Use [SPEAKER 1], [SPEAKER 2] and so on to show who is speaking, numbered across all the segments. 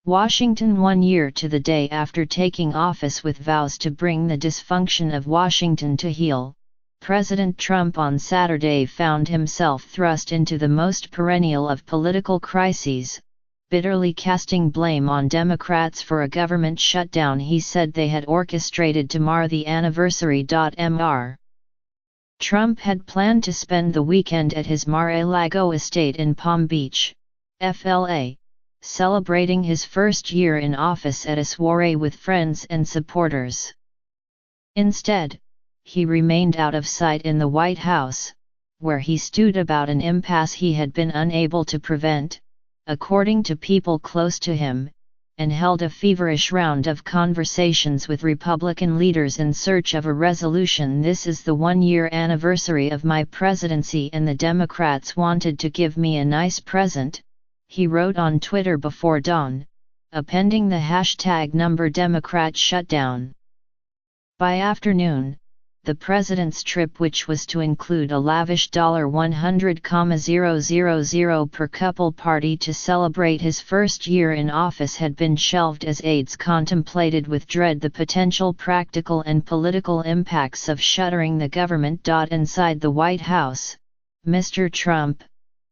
[SPEAKER 1] Washington 1 year to the day after taking office with vows to bring the dysfunction of Washington to heel, President Trump on Saturday found himself thrust into the most perennial of political crises, bitterly casting blame on Democrats for a government shutdown he said they had orchestrated to mar the anniversary. Mr. Trump had planned to spend the weekend at his Mar-a-Lago estate in Palm Beach, FLA, celebrating his first year in office at a soiree with friends and supporters. Instead, he remained out of sight in the White House, where he stewed about an impasse he had been unable to prevent, according to people close to him, and held a feverish round of conversations with Republican leaders in search of a resolution. This is the 1-year anniversary of my presidency and the Democrats wanted to give me a nice present, he wrote on Twitter before dawn, appending the hashtag #Democrat shutdown. By afternoon, the president's trip, which was to include a lavish $100,000 per couple party to celebrate his first year in office, had been shelved as aides contemplated with dread the potential practical and political impacts of shuttering the government. Inside the White House, Mr. Trump,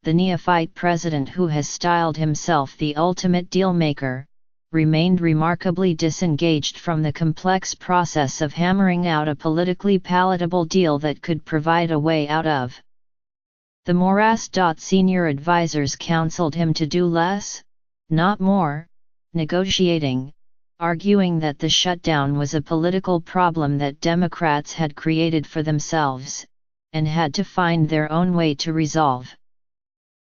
[SPEAKER 1] the neophyte president who has styled himself the ultimate dealmaker, remained remarkably disengaged from the complex process of hammering out a politically palatable deal that could provide a way out of the morass. Senior advisors counseled him to do less, not more, negotiating, arguing that the shutdown was a political problem that Democrats had created for themselves, and had to find their own way to resolve.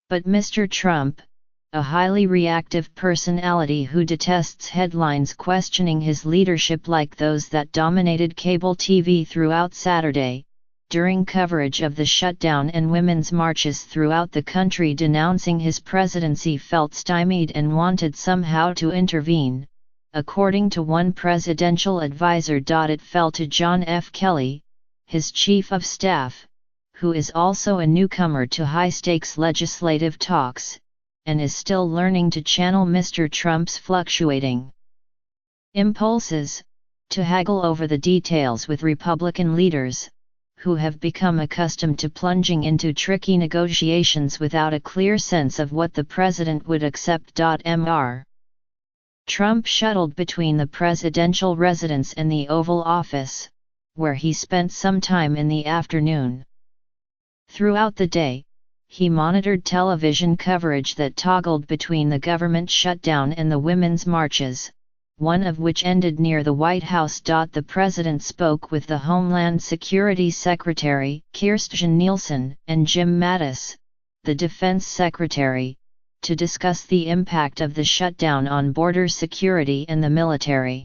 [SPEAKER 1] But Mr. Trump, a highly reactive personality who detests headlines questioning his leadership like those that dominated cable TV throughout Saturday, during coverage of the shutdown and women's marches throughout the country denouncing his presidency, felt stymied and wanted somehow to intervene, according to one presidential advisor. It fell to John F. Kelly, his chief of staff, who is also a newcomer to high-stakes legislative talks, and is still learning to channel Mr. Trump's fluctuating impulses, to haggle over the details with Republican leaders, who have become accustomed to plunging into tricky negotiations without a clear sense of what the president would accept. Mr. Trump shuttled between the presidential residence and the Oval Office, where he spent some time in the afternoon. Throughout the day, he monitored television coverage that toggled between the government shutdown and the women's marches, one of which ended near the White House. The president spoke with the Homeland Security Secretary, Kirstjen Nielsen, and Jim Mattis, the Defense Secretary, to discuss the impact of the shutdown on border security and the military.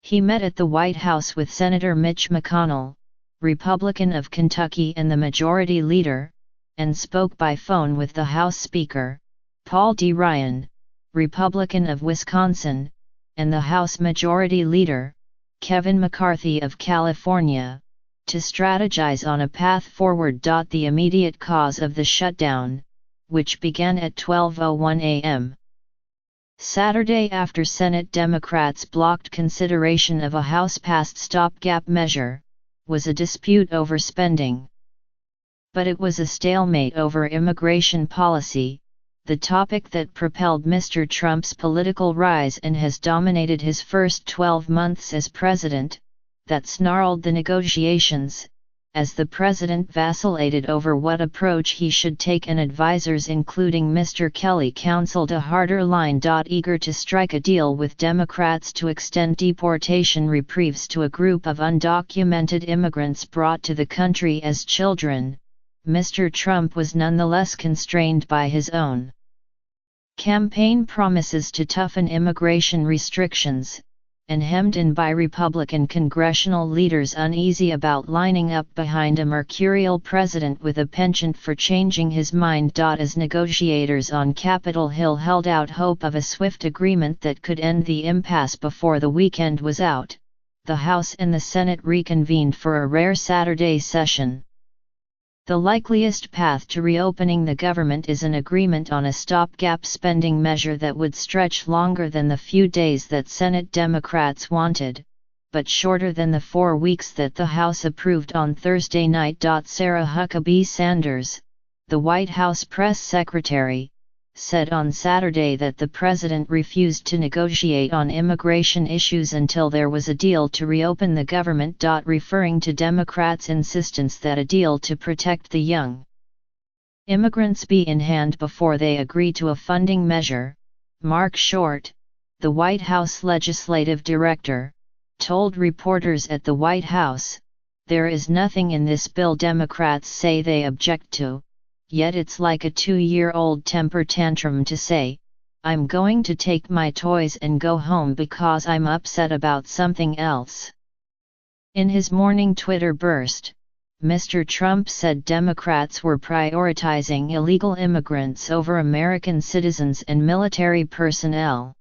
[SPEAKER 1] He met at the White House with Senator Mitch McConnell, Republican of Kentucky and the Majority Leader, and spoke by phone with the House Speaker, Paul D. Ryan, Republican of Wisconsin, and the House Majority Leader, Kevin McCarthy of California, to strategize on a path forward. The immediate cause of the shutdown, which began at 12:01 a.m. Saturday after Senate Democrats blocked consideration of a House-passed stopgap measure, was a dispute over spending. But it was a stalemate over immigration policy, the topic that propelled Mr. Trump's political rise and has dominated his first 12 months as president, that snarled the negotiations, as the president vacillated over what approach he should take, and advisors including Mr. Kelly counseled a harder line. Eager to strike a deal with Democrats to extend deportation reprieves to a group of undocumented immigrants brought to the country as children, Mr. Trump was nonetheless constrained by his own campaign promises to toughen immigration restrictions, and hemmed in by Republican congressional leaders uneasy about lining up behind a mercurial president with a penchant for changing his mind. As negotiators on Capitol Hill held out hope of a swift agreement that could end the impasse before the weekend was out, the House and the Senate reconvened for a rare Saturday session. The likeliest path to reopening the government is an agreement on a stopgap spending measure that would stretch longer than the few days that Senate Democrats wanted, but shorter than the 4 weeks that the House approved on Thursday night. Sarah Huckabee Sanders, the White House press secretary, said on Saturday that the president refused to negotiate on immigration issues until there was a deal to reopen the government. Referring to Democrats' insistence that a deal to protect the young immigrants be in hand before they agree to a funding measure, Mark Short, the White House legislative director, told reporters at the White House, "There is nothing in this bill Democrats say they object to, yet it's like a 2-year-old temper tantrum to say, 'I'm going to take my toys and go home because I'm upset about something else.'" In his morning Twitter burst, Mr. Trump said Democrats were prioritizing illegal immigrants over American citizens and military personnel,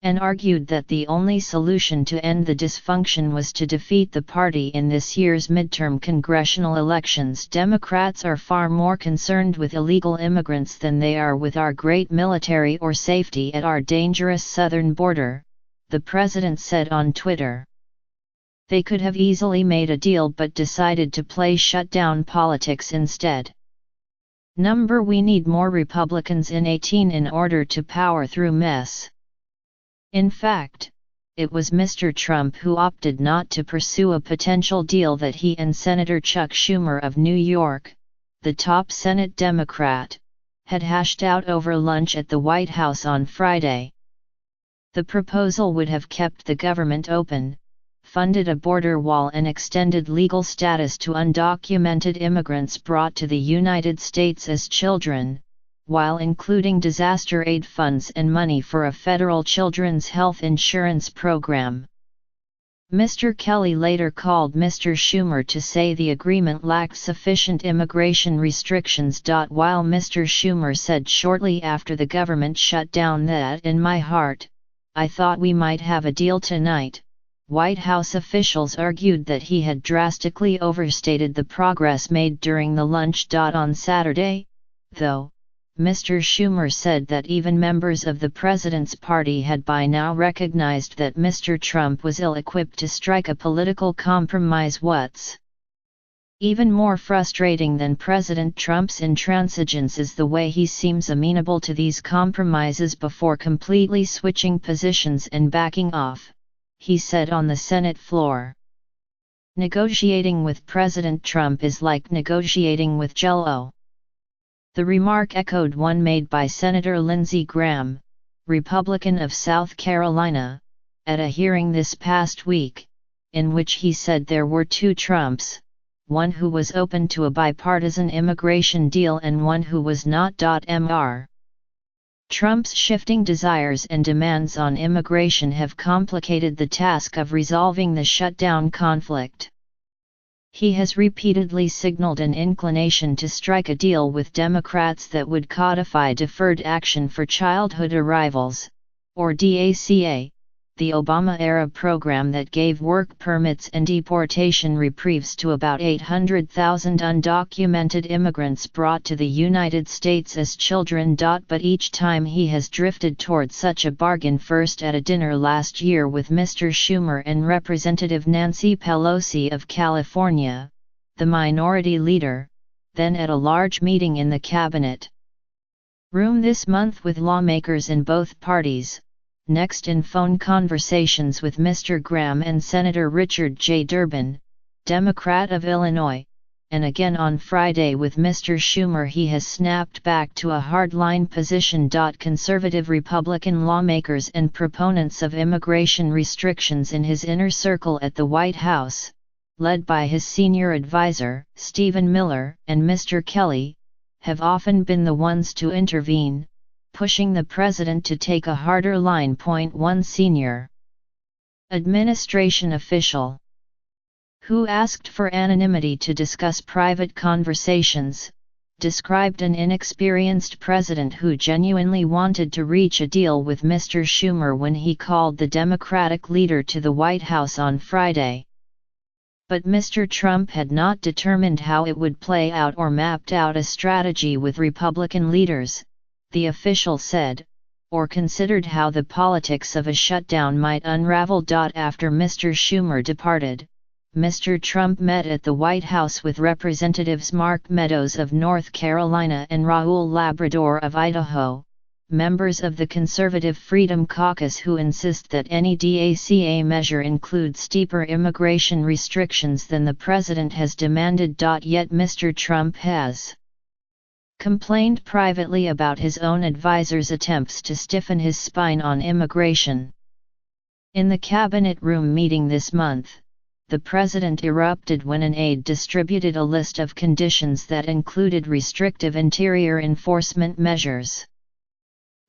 [SPEAKER 1] and argued that the only solution to end the dysfunction was to defeat the party in this year's midterm congressional elections. Democrats are far more concerned with illegal immigrants than they are with our great military or safety at our dangerous southern border, the president said on Twitter. They could have easily made a deal but decided to play shutdown politics instead. We need more Republicans in 18 in order to power through mess. In fact, it was Mr. Trump who opted not to pursue a potential deal that he and Senator Chuck Schumer of New York, the top Senate Democrat, had hashed out over lunch at the White House on Friday. The proposal would have kept the government open, funded a border wall and extended legal status to undocumented immigrants brought to the United States as children, while including disaster aid funds and money for a federal children's health insurance program. Mr. Kelly later called Mr. Schumer to say the agreement lacked sufficient immigration restrictions. While Mr. Schumer said shortly after the government shut down that "in my heart, I thought we might have a deal tonight," White House officials argued that he had drastically overstated the progress made during the lunch. On Saturday, though, Mr. Schumer said that even members of the president's party had by now recognized that Mr. Trump was ill-equipped to strike a political compromise. What's even more frustrating than President Trump's intransigence is the way he seems amenable to these compromises before completely switching positions and backing off, he said on the Senate floor. Negotiating with President Trump is like negotiating with Jell-O. The remark echoed one made by Senator Lindsey Graham, Republican of South Carolina, at a hearing this past week, in which he said there were two Trumps, one who was open to a bipartisan immigration deal and one who was not. Mr. Trump's shifting desires and demands on immigration have complicated the task of resolving the shutdown conflict. He has repeatedly signaled an inclination to strike a deal with Democrats that would codify Deferred Action for Childhood Arrivals, or DACA, the Obama-era program that gave work permits and deportation reprieves to about 800,000 undocumented immigrants brought to the United States as children. But each time he has drifted toward such a bargain, first at a dinner last year with Mr. Schumer and Representative Nancy Pelosi of California, the minority leader, then at a large meeting in the cabinet room this month with lawmakers in both parties, next in phone conversations with Mr. Graham and Senator Richard J. Durbin, Democrat of Illinois, and again on Friday with Mr. Schumer. He has snapped back to a hardline position. Conservative Republican lawmakers and proponents of immigration restrictions in his inner circle at the White House, led by his senior advisor, Stephen Miller, and Mr. Kelly, have often been the ones to intervene, pushing the president to take a harder line. One senior administration official, who asked for anonymity to discuss private conversations, described an inexperienced president who genuinely wanted to reach a deal with Mr. Schumer when he called the Democratic leader to the White House on Friday. But Mr. Trump had not determined how it would play out or mapped out a strategy with Republican leaders, the official said, or considered how the politics of a shutdown might unravel. After Mr. Schumer departed, Mr. Trump met at the White House with Representatives Mark Meadows of North Carolina and Raul Labrador of Idaho, members of the Conservative Freedom Caucus who insist that any DACA measure includes steeper immigration restrictions than the president has demanded. Yet Mr. Trump has complained privately about his own advisors' attempts to stiffen his spine on immigration. In the cabinet room meeting this month, the president erupted when an aide distributed a list of conditions that included restrictive interior enforcement measures.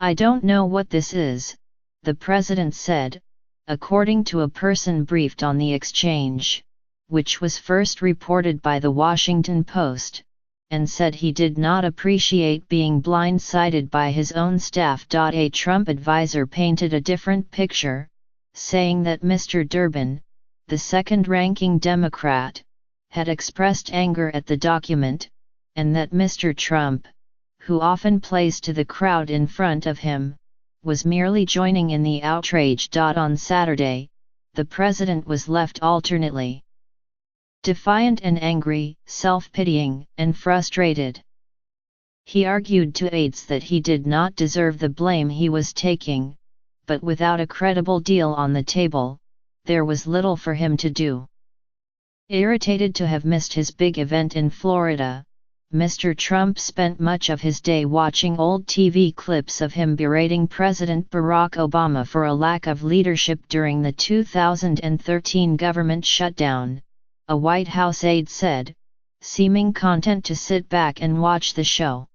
[SPEAKER 1] "I don't know what this is," the president said, according to a person briefed on the exchange, which was first reported by The Washington Post, and said he did not appreciate being blindsided by his own staff. A Trump advisor painted a different picture, saying that Mr. Durbin, the second-ranking Democrat, had expressed anger at the document, and that Mr. Trump, who often plays to the crowd in front of him, was merely joining in the outrage. On Saturday, the president was left alternately defiant and angry, self-pitying and frustrated. He argued to aides that he did not deserve the blame he was taking, but without a credible deal on the table, there was little for him to do. Irritated to have missed his big event in Florida, Mr. Trump spent much of his day watching old TV clips of him berating President Barack Obama for a lack of leadership during the 2013 government shutdown, a White House aide said, seeming content to sit back and watch the show.